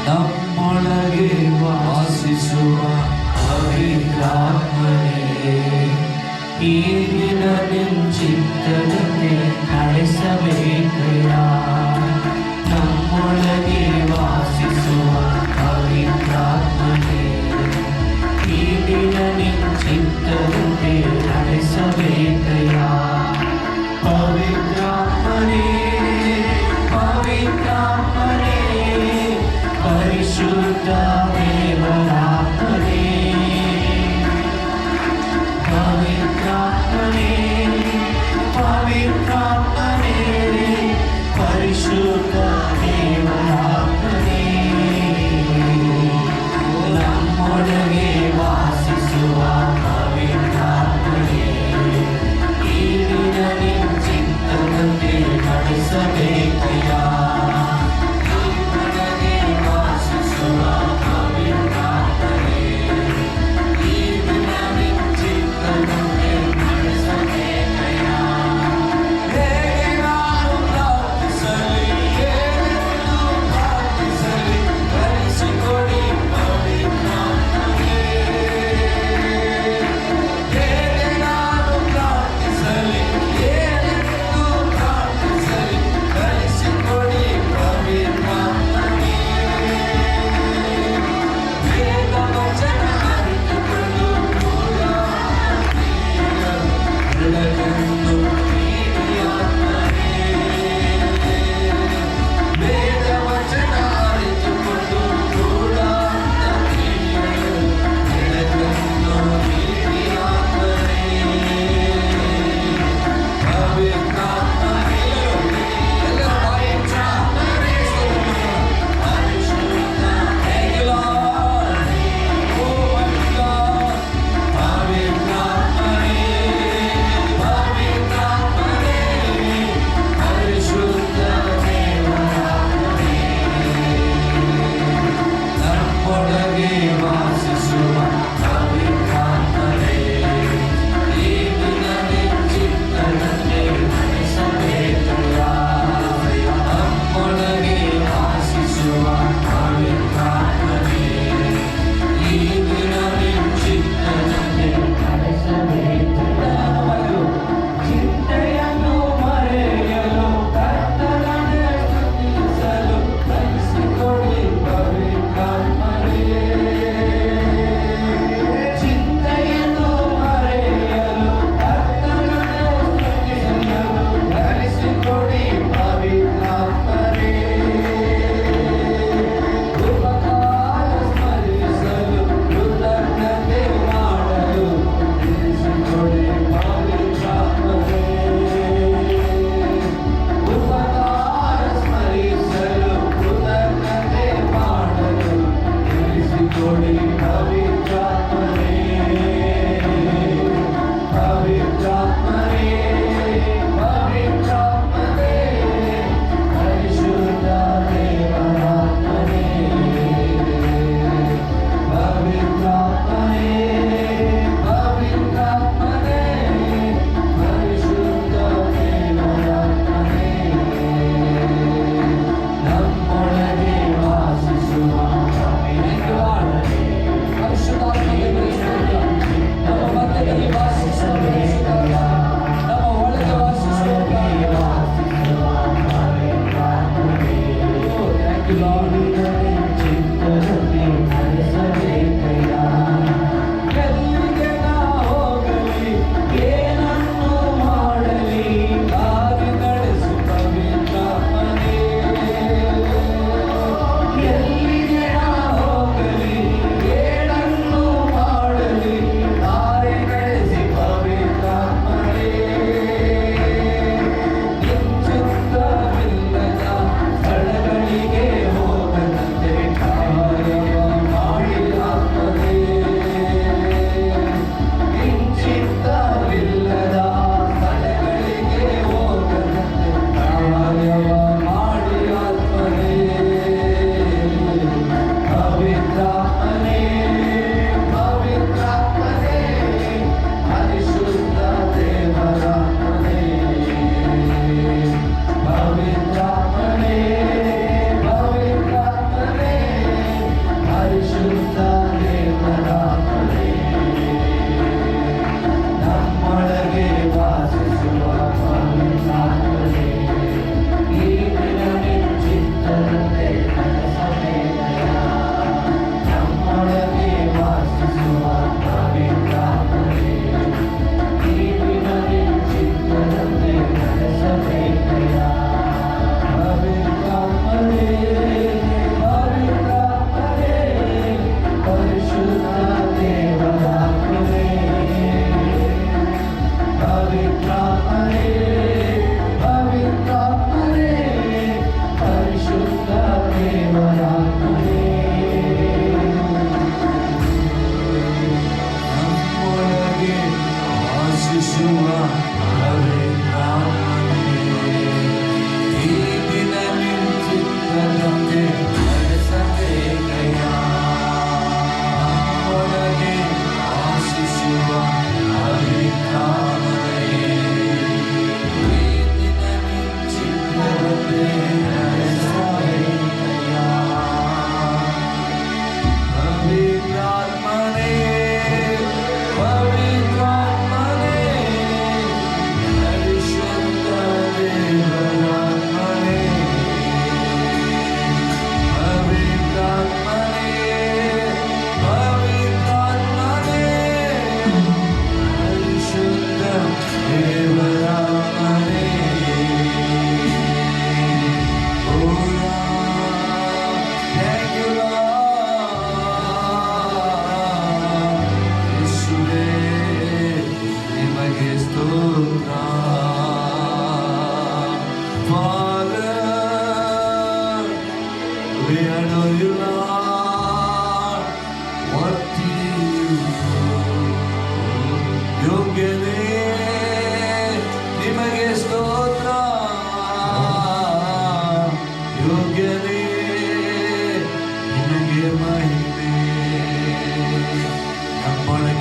ನಮ್ಮೊಳಗೆ ವಾಸಿಸುವ ಪವಿತ್ರಾತ್ಮನೇ, ಈ ದಿನ ನಿನ್ನ ಚಿತ್ತದಂತೆ ನಡೆಸಬೇಕಯ್ಯ. ನಮ್ಮೊಳಗೆ ವಾಸಿಸುವ ಪವಿತ್ರಾತ್ಮನೇ, ಈ ದಿನ ನಿನ್ನ ಚಿತ್ತದಂತೆ ನಡೆಸಬೇಕಯ್ಯ. ಪವಿತ್ರಾತ್ಮನೇ, ಪವಿತ್ರಾತ್ಮನೇ, ಪರಿಶುದ್ಧ ದೇವರಾತ್ಮನೇ, ಪವಿತ್ರಾತ್ಮನೇ, ಪವಿತ್ರಾತ್ಮನೇ, ಪರಿಶುದ್ಧ ದೇವರಾತ್ಮನೇ, ನಮ್ಮೊಳಗೆ ವಾಸಿಸುವ ಪವಿತ್ರಾತ್ಮನೇ, ಈ ದಿನ ನಿನ್ನ ಚಿತ್ತದಂತೆ ನಡೆಸಬೇಕಯ್ಯ. ನಮ್ಮೊಳಗೆ ವಾಸಿಸುವ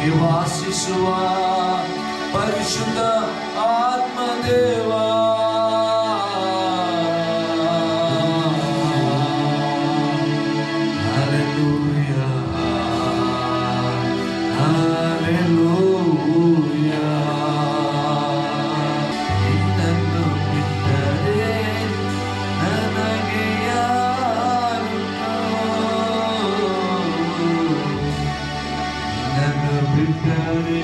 ನಮಗೆ ವಾಸಿಸುವ ಪರಿಶುದ್ಧ ಆತ್ಮದೇವಾ, ಹಲ್ಲೆಲೂಯಾ ಹಲ್ಲೆಲೂಯಾ. ನಿನ್ನನ್ನು ಬಿಟ್ಟರೆ ನನಗೆ ಯಾರುಂಟು, ನಿನ್ನನ್ನು ಬಿಟ್ಟರೆ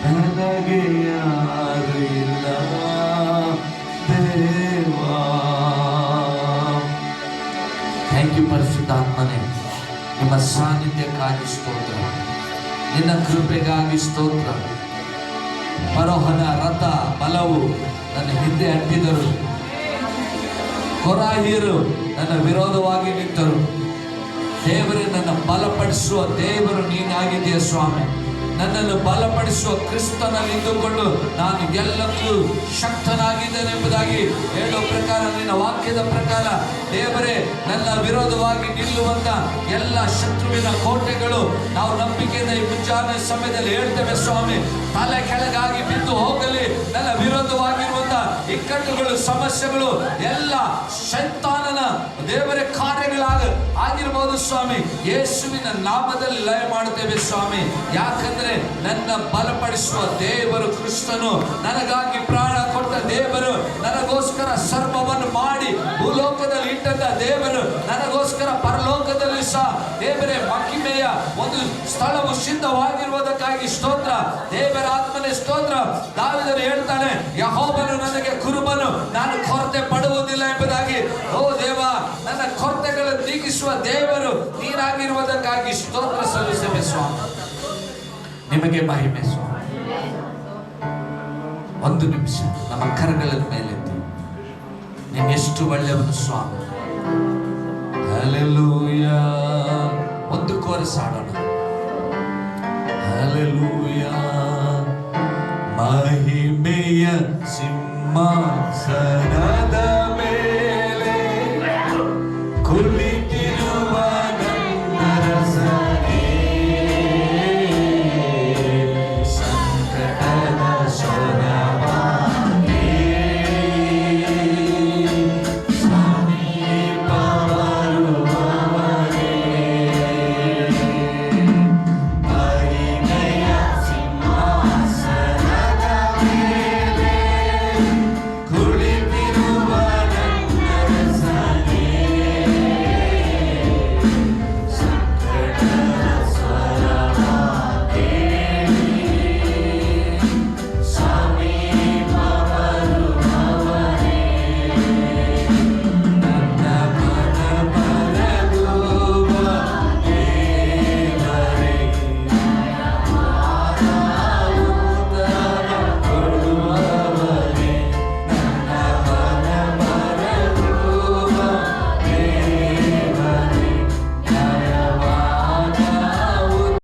ನನಗೆ ಯಾರು ಇಲ್ಲ ದೇವಾ. ಥ್ಯಾಂಕ್ ಯು ಪರಿಶುದ್ಧಾತ್ಮನೇ, ನಿಮ್ಮ ಸಾನ್ನಿಧ್ಯಕ್ಕಾಗಿ ಸ್ತೋತ್ರ, ನಿನ್ನ ಕೃಪೆಗಾಗಿ ಸ್ತೋತ್ರ. ಫರೋಹನ ರಥ ಬಲವು ನನ್ನ ಹಿಂದೆ ಅಡ್ಡಿದರು, ಕೊರಾಹಿಯರು ನನ್ನ ವಿರೋಧವಾಗಿ ನಿಂತರು. ದೇವರೇ, ನನ್ನ ಬಲಪಡಿಸುವ ದೇವರು ನೀನಾಗಿದೆಯ ಸ್ವಾಮಿ. ನನ್ನನ್ನು ಬಲಪಡಿಸುವ ಕ್ರಿಸ್ತನಲ್ಲಿ ಇದ್ದುಕೊಂಡು ನಾನು ಎಲ್ಲಕ್ಕೂ ಶಕ್ತನಾಗಿದ್ದೇನೆ ಎಂಬುದಾಗಿ ಹೇಳುವ ಪ್ರಕಾರ, ನಿನ್ನ ವಾಕ್ಯದ ಪ್ರಕಾರ ದೇವರೇ, ನನ್ನ ವಿರೋಧವಾಗಿ ನಿಲ್ಲುವಂತ ಎಲ್ಲ ಶತ್ರುವಿನ ಕೋಟೆಗಳು ನಾವು ನಂಬಿಕೆಯಿಂದ ಈ ಮುಂಜಾನೆ ಸಮಯದಲ್ಲಿ ಹೇಳ್ತೇವೆ ಸ್ವಾಮಿ, ತಲೆ ಕೆಳಗಾಗಿ ಬಿದ್ದು ಹೋಗಲಿ. ನನ್ನ ವಿರೋಧವಾಗಿರುವಂತ ಇಕ್ಕಟ್ಟುಗಳು, ಸಮಸ್ಯೆಗಳು ಎಲ್ಲ ಶೈತಾನನ ದೇವರೇ ಆಗಿರಬಹುದು ಸ್ವಾಮಿ, ಯೇಸುವಿನ ನಾಮದಲ್ಲಿ ಲಯ ಮಾಡುತ್ತೇವೆ ಸ್ವಾಮಿ. ಯಾಕಂದ್ರೆ ನನ್ನ ಬಲಪಡಿಸುವ ದೇವರು ಕ್ರಿಸ್ತನು, ನನಗಾಗಿ ಪ್ರಾಣ ಕೊಟ್ಟ ದೇವರು, ನನಗೋಸ್ಕರ ಸರ್ವವನ್ನು ಮಾಡಿ ಭೂಲೋಕದಲ್ಲಿ ಇಟ್ಟಂತ ದೇವರು, ನನಗೋಸ್ಕರ ಪರಲೋಕದಲ್ಲಿ ಸಹ ದೇವರೇ ಮಹಿಮೆಯ ಒಂದು ಸ್ಥಳವು ಸಿದ್ಧವಾಗಿರುವುದಕ್ಕಾಗಿ ಸ್ತೋತ್ರ. ದೇವರ ಆತ್ಮನೇ ಸ್ತೋತ್ರ. ದಾವೀದನು ಹೇಳ್ತಾನೆ, ಯೆಹೋವನು ನನಗೆ ಕುರುಬನು, ನಾನು ಕೊರತೆ ಪಡುವುದಿಲ್ಲ ಎಂಬುದಾಗಿ. ಓ ದೇವ, ನನ್ನ ಕೊರತೆಗಳನ್ನು ನೀಗಿಸುವ ದೇವರು ನೀನಾಗಿರುವುದಕ್ಕಾಗಿ ಸ್ತೋತ್ರ ಸಲ್ಲಿಸುವೆ ಸ್ವಾಮಿ. ನಿಮಗೆ ಮಹಿಮೆ ಸ್ವಾಮಿ. ಒಂದು ನಿಮಿಷ ನಮ್ಮ ಕರಗಳ ಮೇಲೆ ನೀನು ಎಷ್ಟು ಒಳ್ಳೆಯವನು ಸ್ವಾಮಿ. ಹಲ್ಲೆಲೂಯಾ. ಒಂದು ಕೋರಸ್ ಹಾಡೋಣ. ಹಲ್ಲೆಲೂಯಾ. ಮಹಿಮೆಯ ಸಿಂಹಾಸನ